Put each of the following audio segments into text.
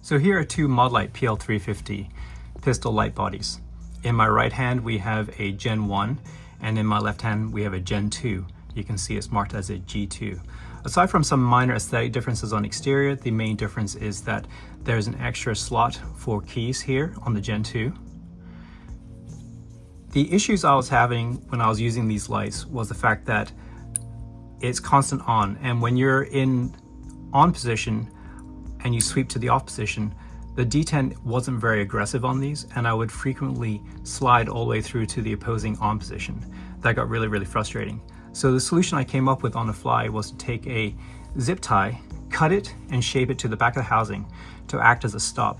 So here are two Modlite PL350 pistol light bodies. In my right hand we have a Gen 1 and in my left hand we have a Gen 2. You can see it's marked as a G2. Aside from some minor aesthetic differences on exterior, the main difference is that there's an extra slot for keys here on the Gen 2. The issues I was having when I was using these lights was the fact that it's constant on, and when you're in on position and you sweep to the off position, the detent wasn't very aggressive on these, and I would frequently slide all the way through to the opposing on position. That got really frustrating. So the solution I came up with on the fly was to take a zip tie, cut it and shape it to the back of the housing to act as a stop.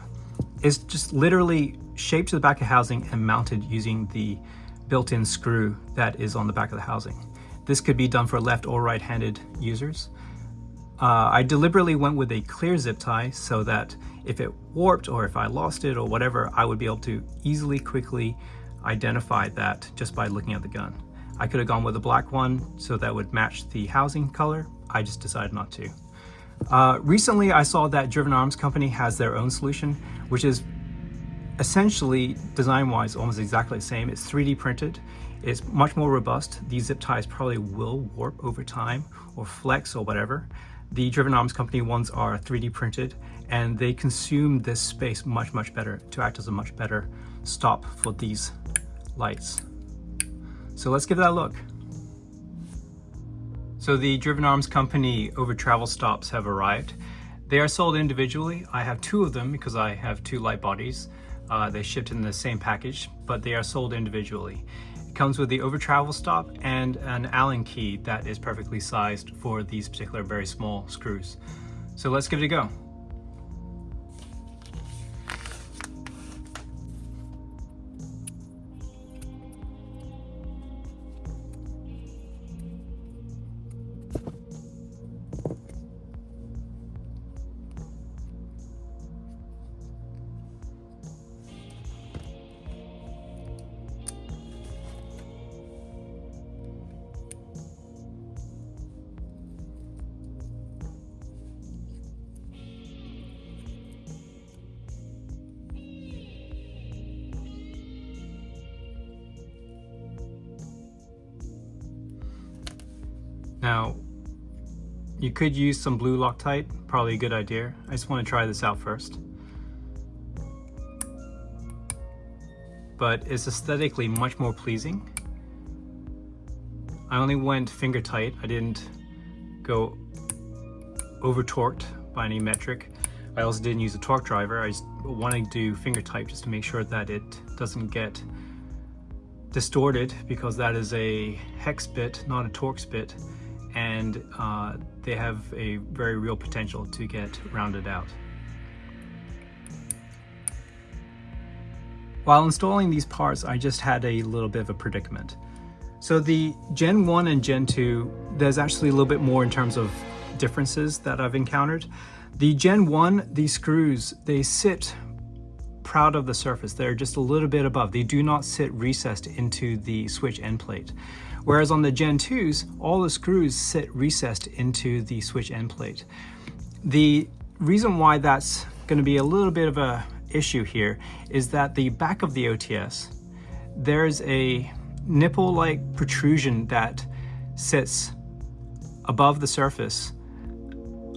It's just literally shaped to the back of the housing and mounted using the built-in screw that is on the back of the housing. This could be done for left or right-handed users. I deliberately went with a clear zip tie so that if it warped or if I lost it or whatever, I would be able to easily, quickly identify that just by looking at the gun. I could have gone with a black one so that would match the housing color. I just decided not to. Recently, I saw that DrivenArms Company has their own solution, which is essentially design-wise almost exactly the same. It's 3D printed. It's much more robust. These zip ties probably will warp over time or flex or whatever. The DrivenArms Company ones are 3D printed and they consume this space much better to act as a much better stop for these lights. So let's give that a look. So the DrivenArms Company OverTravelStops have arrived. They are sold individually. I have two of them because I have two light bodies. They shipped in the same package, but they are sold individually. It comes with the OverTravelStop and an Allen key that is perfectly sized for these particular very small screws. So let's give it a go. Now, you could use some blue Loctite, probably a good idea. I just want to try this out first. But it's aesthetically much more pleasing. I only went finger tight. I didn't go over torqued by any metric. I also didn't use a torque driver. I just wanted to do finger tight just to make sure that it doesn't get distorted, because that is a hex bit, not a Torx bit. And they have a very real potential to get rounded out. While installing these parts, I just had a little bit of a predicament. So the Gen 1 and Gen 2, there's actually a little bit more in terms of differences that I've encountered. The Gen 1, these screws, they sit proud of the surface. They're just a little bit above. They do not sit recessed into the switch end plate. Whereas on the Gen 2s, all the screws sit recessed into the switch end plate. The reason why that's going to be a little bit of a issue here is that the back of the OTS, there's a nipple-like protrusion that sits above the surface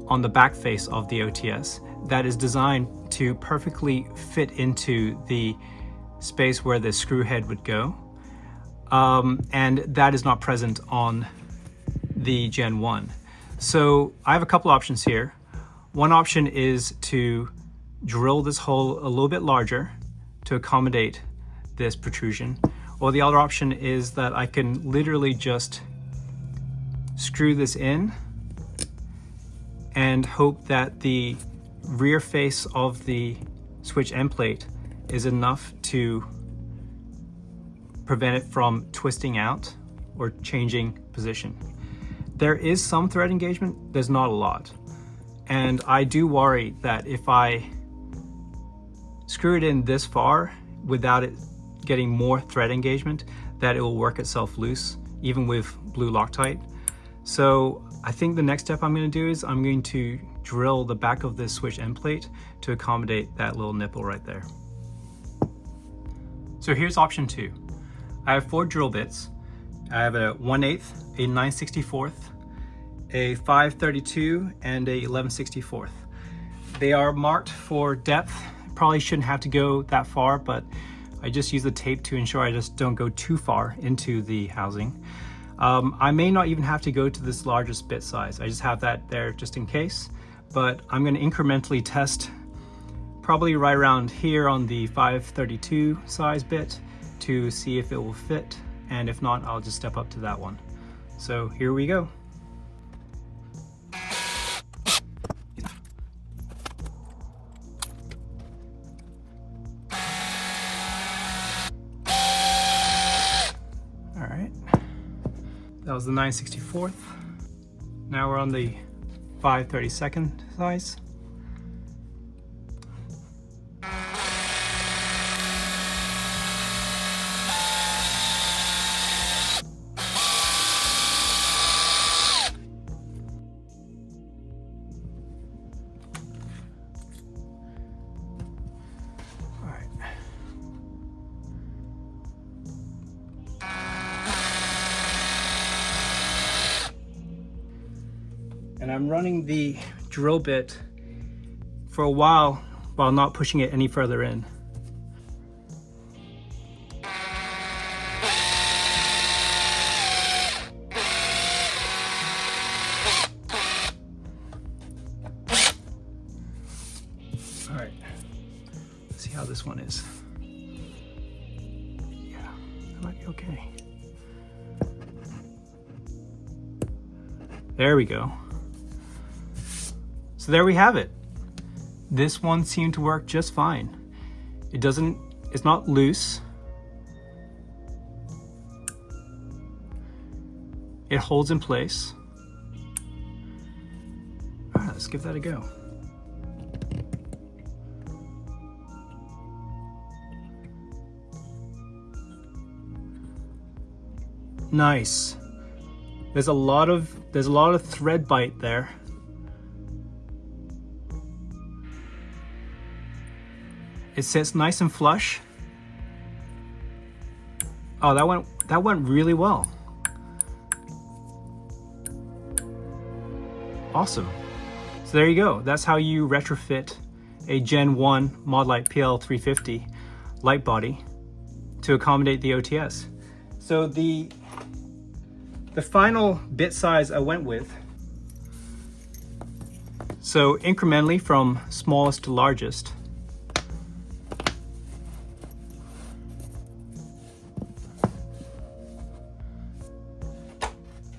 on the back face of the OTS that is designed to perfectly fit into the space where the screw head would go. And that is not present on the Gen 1. So I have a couple options here. One option is to drill this hole a little bit larger to accommodate this protrusion, or the other option is that I can literally just screw this in and hope that the rear face of the switch end plate is enough to prevent it from twisting out or changing position. There is some thread engagement, there's not a lot. And I do worry that if I screw it in this far without it getting more thread engagement, that it will work itself loose, even with blue Loctite. So I think the next step I'm going to do is I'm going to drill the back of this switch end plate to accommodate that little nipple right there. So here's option 2. I have 4 drill bits. I have a 1/8, a 9/64, a 5/32, and a 11/64. They are marked for depth. Probably shouldn't have to go that far, but I just use the tape to ensure I just don't go too far into the housing. I may not even have to go to this largest bit size. I just have that there just in case, but I'm going to incrementally test probably right around here on the 5/32 size bit to see if it will fit, and if not, I'll just step up to that one. So here we go. All right, that was the 9/64. Now we're on the 5/32 size. And I'm running the drill bit for a while not pushing it any further in. All right, let's see how this one is. Yeah, that might be okay. There we go. So there we have it. This one seemed to work just fine. It's not loose. It holds in place. All right, let's give that a go. Nice. There's a lot of thread bite there. It sits nice and flush. Oh, that went really well. Awesome. So there you go. That's how you retrofit a Gen 1 Modlite PL350 light body to accommodate the OTS. So the final bit size I went with, so incrementally from smallest to largest,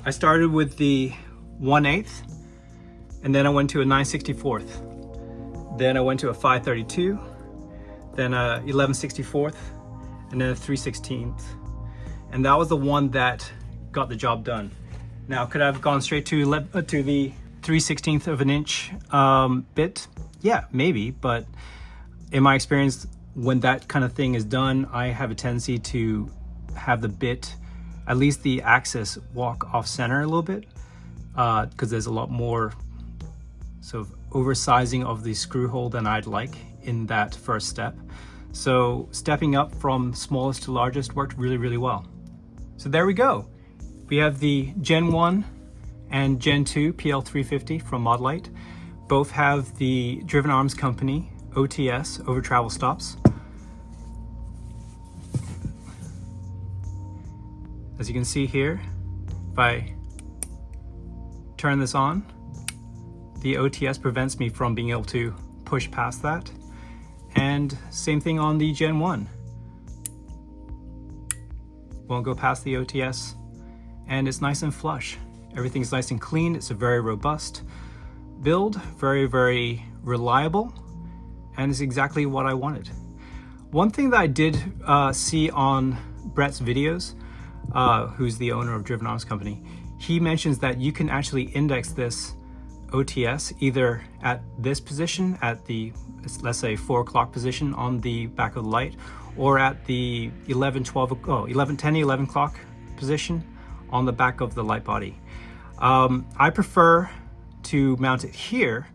I started with the 1/8, and then I went to a 9/64. Then I went to a 5/32, then a 11/64, and then a 3/16. And that was the one that got the job done. Now, could I have gone straight to the 3/16 of an inch bit? Yeah, maybe, but in my experience, when that kind of thing is done, I have a tendency to have the bit, at least the axis, walk off center a little bit, because there's a lot more sort of oversizing of the screw hole than I'd like in that first step. So stepping up from smallest to largest worked really, really well. So there we go. We have the Gen 1 and Gen 2 PL350 from Modlite. Both have the Driven Arms Company OTS, OverTravelStops. As you can see here, if I turn this on, the OTS prevents me from being able to push past that. And same thing on the Gen 1. Won't go past the OTS, and it's nice and flush. Everything's nice and clean. It's a very robust build, very, very reliable, and it's exactly what I wanted. One thing that I did see on Brett's videos, who's the owner of Driven Arms Company, he mentions that you can actually index this OTS either at this position, at the, let's say 4 o'clock position on the back of the light, or at the 11 o'clock position on the back of the light body. I prefer to mount it here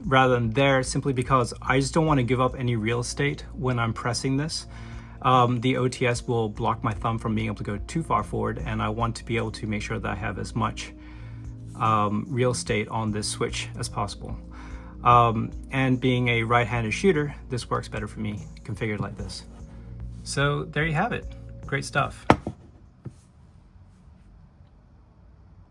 rather than there, simply because I just don't want to give up any real estate when I'm pressing this. The OTS will block my thumb from being able to go too far forward, and I want to be able to make sure that I have as much real estate on this switch as possible. And being a right-handed shooter, this works better for me configured like this. So there you have it. Great stuff.